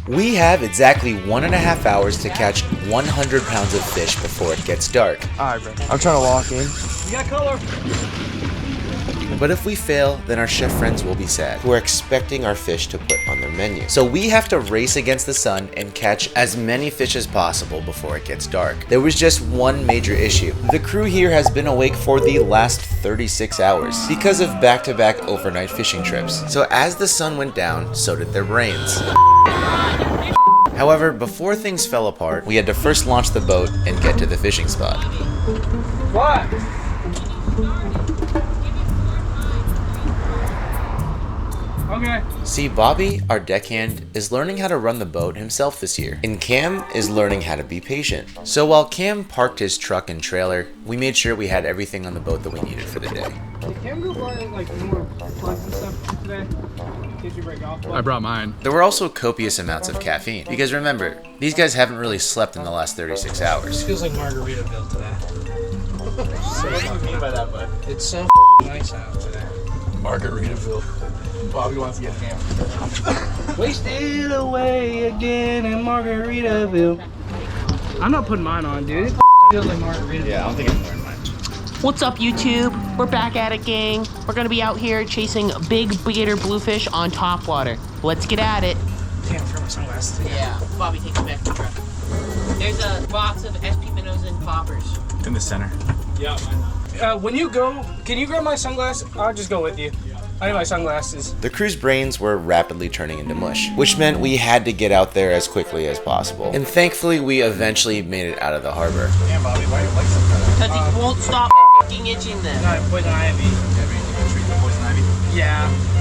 We have exactly 1.5 hours to catch 100 pounds of fish before it gets dark. Alright, bro. I'm trying to lock in. You got color. But if we fail, then our chef friends will be sad, who are expecting our fish to put on their menu. So we have to race against the sun and catch as many fish as possible before it gets dark. There was just one major issue. The crew here has been awake for the last 36 hours because of back-to-back overnight fishing trips. So as the sun went down, so did their brains. However, before things fell apart, we had to first launch the boat and get to the fishing spot. What? Okay. See, Bobby, our deckhand, is learning how to run the boat himself this year, and Cam is learning how to be patient. So while Cam parked his truck and trailer, we made sure we had everything on the boat that we needed for the day. Did Cam go buy like more plugs and stuff today? In case you break off. I brought mine. There were also copious amounts of caffeine, because remember, these guys haven't really slept in the last 36 hours. Feels like Margaritaville today. What do you mean by that, bud? It's so nice out today. Margaritaville. Bobby wants to get hammered. Wasted away again in Margaritaville. I'm not putting mine on, dude. It feels like Margaritaville. Yeah, I don't think I'm wearing mine. What's up, YouTube? We're back at it, gang. We're gonna be out here chasing big gator bluefish on topwater. Let's get at it. Can't throw my sunglasses. Yeah, Bobby, take it back to the truck. There's a box of SP minnows and poppers. In the center. Yeah, mine. When you go, can you grab my sunglasses? I'll just go with you. I need my sunglasses. The crew's brains were rapidly turning into mush, which meant we had to get out there as quickly as possible. And thankfully, we eventually made it out of the harbor. Damn, Bobby, why do you like something? Because he won't stop f***ing itching them. Not poison ivy. Poison ivy? Yeah.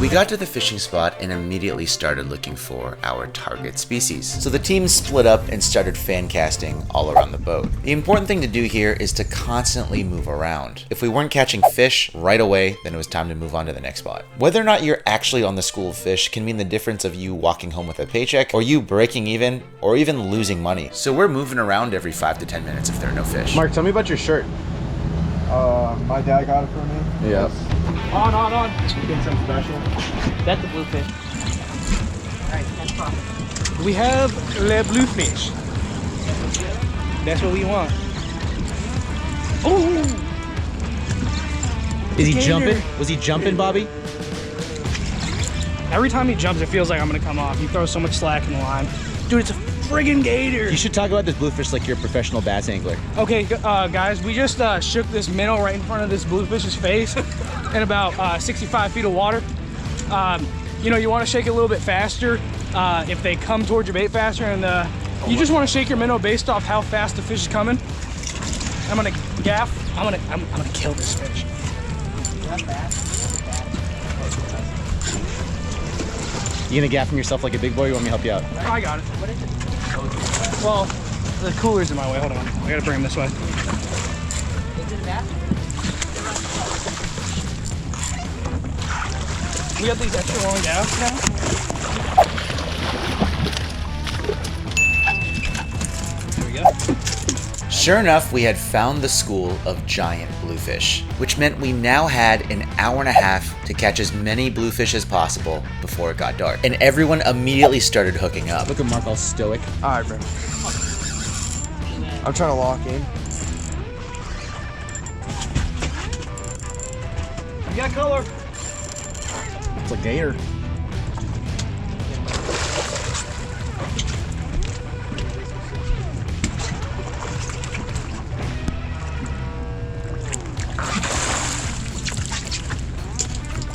We got to the fishing spot and immediately started looking for our target species. So the team split up and started fan casting all around the boat. The important thing to do here is to constantly move around. If we weren't catching fish right away, then it was time to move on to the next spot. Whether or not you're actually on the school of fish can mean the difference of you walking home with a paycheck, or you breaking even, or even losing money. So we're moving around every 5 to 10 minutes if there are no fish. Mark, tell me about your shirt. My dad got it for me. Yeah. On. Getting something special? That's the bluefish. Alright, that's profit. We have le bluefish. That's what we want. Ooh! Is he Gator. jumping? Was he jumping, Bobby? Every time he jumps, it feels like I'm gonna come off. He throws so much slack in the line. Dude, it's a friggin' gator. You should talk about this bluefish like you're a professional bass angler. Okay, guys, we just shook this minnow right in front of this bluefish's face in about 65 feet of water. You know, you want to shake it a little bit faster if they come towards your bait faster, and you just want to shake your minnow based off how fast the fish is coming. I'm gonna gaff. I'm gonna kill this fish. You gonna gaff from yourself like a big boy? You want me to help you out? I got it. Well, the cooler's in my way. Hold on. I gotta bring him this way. We got these extra long gaffs now. There we go. Sure enough, we had found the school of giant bluefish, which meant we now had an hour and a half to catch as many bluefish as possible before it got dark. And everyone immediately started hooking up. Look at Mark all stoic. Alright, bro. I'm trying to lock in. You got color. It's a gator.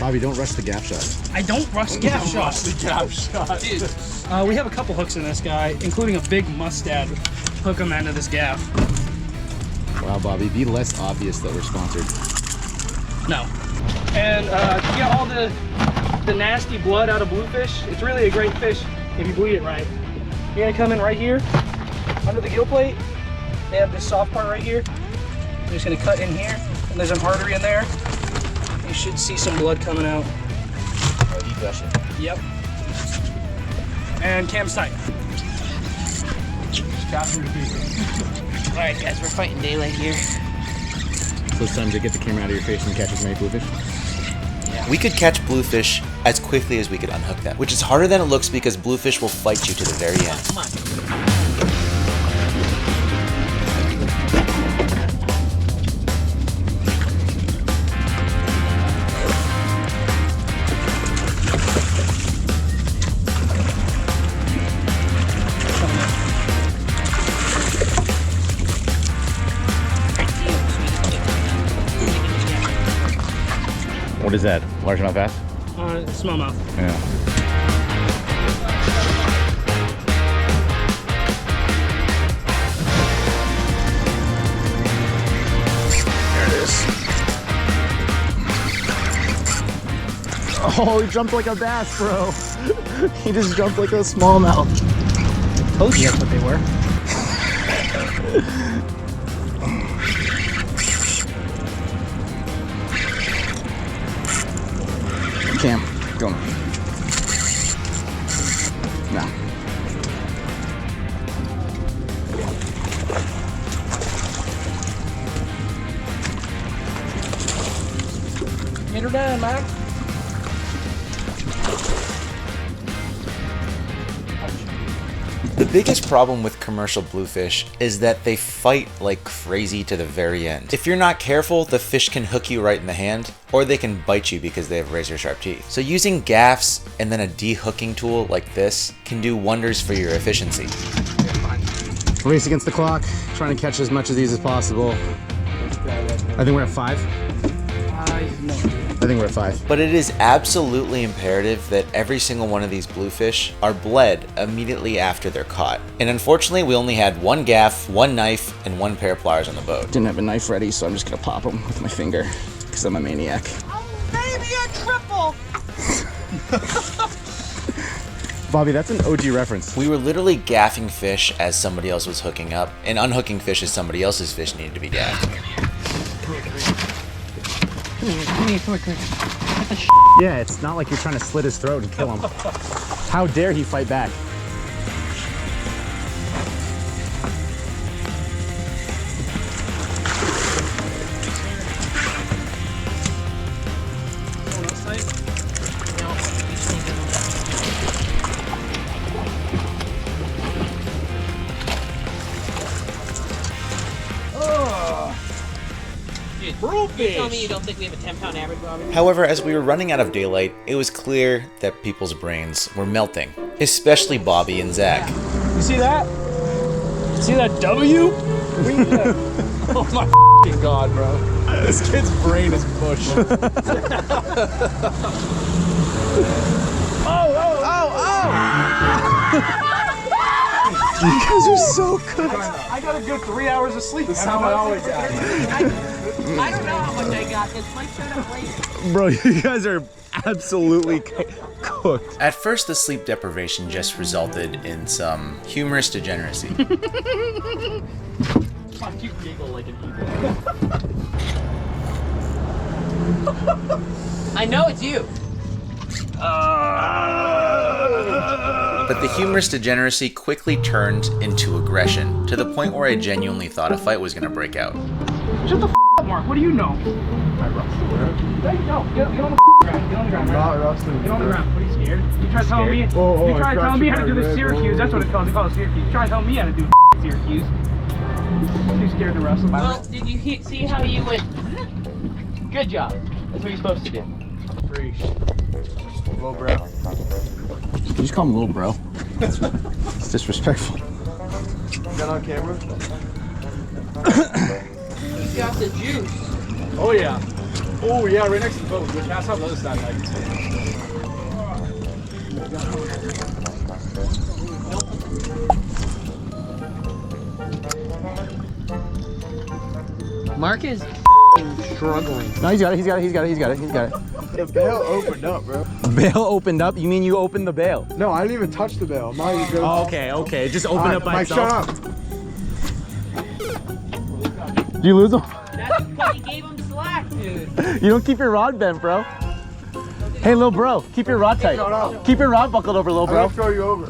Bobby, don't rush the gaff shot. I don't rush gaff shots. Dude, we have a couple hooks in this guy, including a big mustad hook on the end of this gaff. Wow, Bobby, be less obvious that we're sponsored. No. And to get all the nasty blood out of bluefish, it's really a great fish if you bleed it right. You're gonna come in right here, under the gill plate. They have this soft part right here. You're just gonna cut in here, and there's an artery in there. You should see some blood coming out. Oh, you gush it. Yep. And Cam's tight. Alright, guys, we're fighting daylight here. So it's time to get the camera out of your face and catch as many bluefish. We could catch bluefish as quickly as we could unhook them, which is harder than it looks because bluefish will fight you to the very end. Come on. What is that? Largemouth bass? Smallmouth. Yeah. There it is. Oh, he jumped like a bass, bro. He just jumped like a smallmouth. Told you that's what they were. Cam, go on. No. Get her down, Mike. The biggest problem with commercial bluefish is that they fight like crazy to the very end. If you're not careful, the fish can hook you right in the hand, or they can bite you because they have razor sharp teeth. So using gaffs and then a de-hooking tool like this can do wonders for your efficiency. Race against the clock, trying to catch as much of these as possible. I think we're at 5. I think we're at 5. But it is absolutely imperative that every single one of these bluefish are bled immediately after they're caught. And unfortunately, we only had 1 gaff, 1 knife, and 1 pair of pliers on the boat. Didn't have a knife ready, so I'm just gonna pop them with my finger, because I'm a maniac. Maybe a triple. Bobby, that's an OG reference. We were literally gaffing fish as somebody else was hooking up, and unhooking fish as somebody else's fish needed to be gaffed. Yeah, it's not like you're trying to slit his throat and kill him. How dare he fight back? You tell me you don't think we have a 10-pound average, Robert? However, as we were running out of daylight, it was clear that people's brains were melting, especially Bobby and Zach. You see that? See that W? Oh my f***ing God, bro. This kid's brain is mush. You guys are so good. I got a good 3 hours of sleep. That's how I always am. I don't know how much I got. This might showed up later. Bro, you guys are absolutely cooked. At first, the sleep deprivation just resulted in some humorous degeneracy. You giggle like an eagle. I know it's you. But the humorous degeneracy quickly turned into aggression, to the point where I genuinely thought a fight was going to break out. Shut the f up, Mark. What do you know? Get on the ground. Get on the ground. Not wrestling. Get on the ground. What are you scared? You try telling me. You try telling me how to do the Syracuse. That's what it's called. They call it Syracuse. You try telling me how to do Syracuse. Too scared to wrestle. Well, did you see how you went? Good job. That's what you're supposed to do. Freeze. Low brow. You just call him little bro. It's disrespectful. Got on camera? He's got the juice. Oh yeah. Oh yeah, right next to the boat. That's how the other side like. Mark is struggling. No, he's got it, he's got it, he's got it, he's got it, he's got it. The bail opened up, bro. Bail opened up? You mean you opened the bail? No, I didn't even touch the bail. Mine goes. Oh, okay. Just open up by Mike, itself. shut up. Did you lose him? That's because he gave him slack, dude. You don't keep your rod bent, bro. Hey, little bro, keep your rod tight. Shut up. Keep your rod buckled over, little I'm bro. gonna throw you over.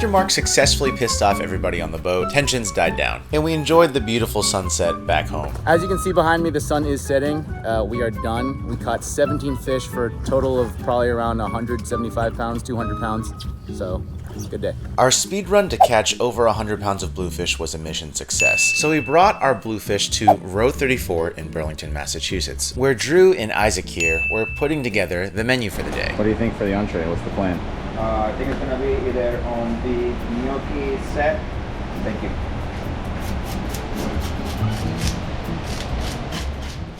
After Mark successfully pissed off everybody on the boat, tensions died down, and we enjoyed the beautiful sunset back home. As you can see behind me, the sun is setting. We are done. We caught 17 fish for a total of probably around 175 pounds, 200 pounds. So, good day. Our speed run to catch over 100 pounds of bluefish was a mission success. So we brought our bluefish to Row 34 in Burlington, Massachusetts, where Drew and Isaac here were putting together the menu for the day. What do you think for the entree? What's the plan? I think it's gonna be either on the gnocchi set. Thank you.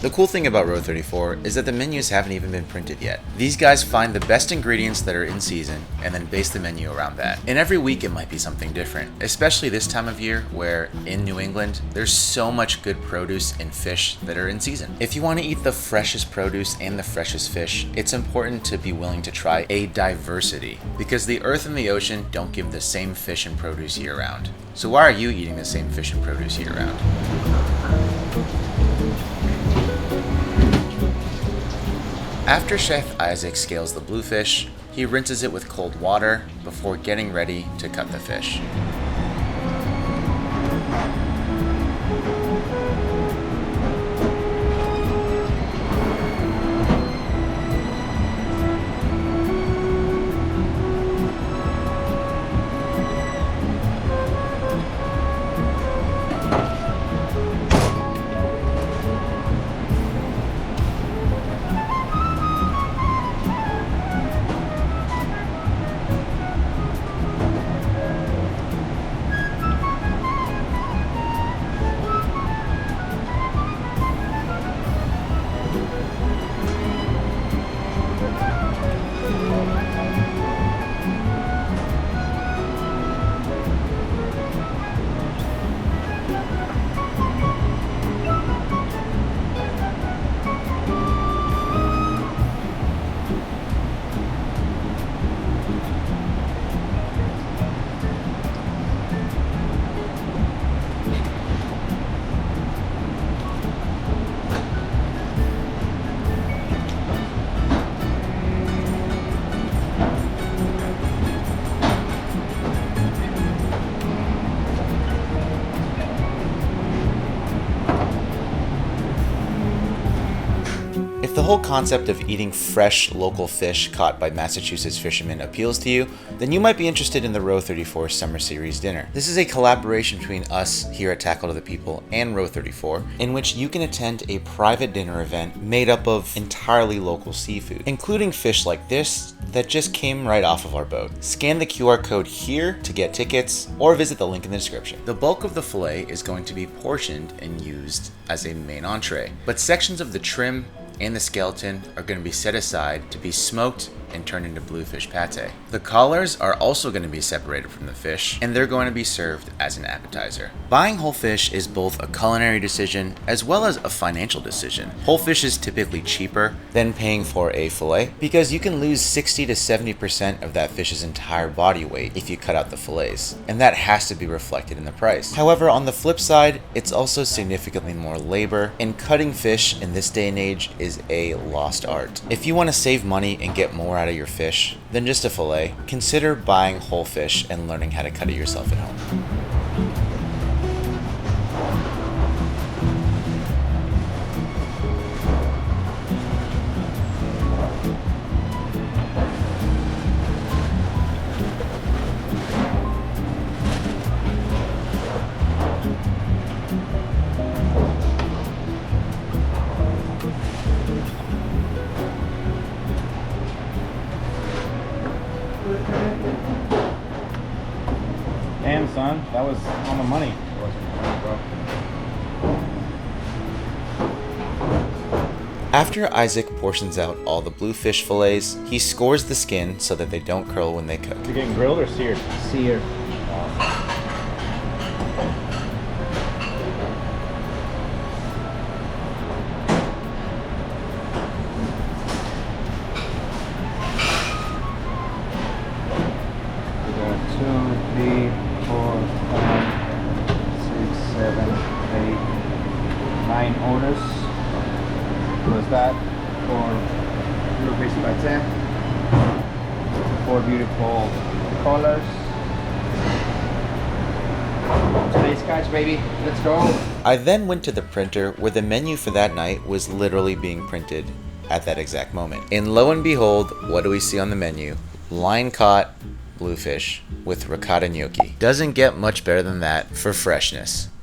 The cool thing about Row 34 is that the menus haven't even been printed yet. These guys find the best ingredients that are in season and then base the menu around that. And every week it might be something different, especially this time of year where in New England, there's so much good produce and fish that are in season. If you want to eat the freshest produce and the freshest fish, it's important to be willing to try a diversity because the earth and the ocean don't give the same fish and produce year round. So why are you eating the same fish and produce year round? After Chef Isaac scales the bluefish, he rinses it with cold water before getting ready to cut the fish. If the whole concept of eating fresh local fish caught by Massachusetts fishermen appeals to you, then you might be interested in the Row 34 Summer Series dinner. This is a collaboration between us here at Tackle to the People and Row 34, in which you can attend a private dinner event made up of entirely local seafood, including fish like this that just came right off of our boat. Scan the QR code here to get tickets, or visit the link in the description. The bulk of the fillet is going to be portioned and used as a main entree, but sections of the trim and the skeleton are going to be set aside to be smoked and turned into bluefish pate. The collars are also going to be separated from the fish, and they're going to be served as an appetizer. Buying whole fish is both a culinary decision as well as a financial decision. Whole fish is typically cheaper than paying for a fillet because you can lose 60 to 70% of that fish's entire body weight if you cut out the fillets, and that has to be reflected in the price. However, on the flip side, it's also significantly more labor, and cutting fish in this day and age is a lost art. If you want to save money and get more out of your fish than just a fillet, consider buying whole fish and learning how to cut it yourself at home. Damn, son, that was on the money. After Isaac portions out all the bluefish fillets, he scores the skin so that they don't curl when they cook. You're getting grilled or seared? Seared. We got 2, 3, 4, 5, 6, 7, 8, 9 orders. Was that for bluefish pate, 4 beautiful colors, Today's catch, baby. Let's go. I then went to the printer where the menu for that night was literally being printed at that exact moment. And lo and behold, what do we see on the menu? Line caught bluefish with ricotta gnocchi. Doesn't get much better than that for freshness.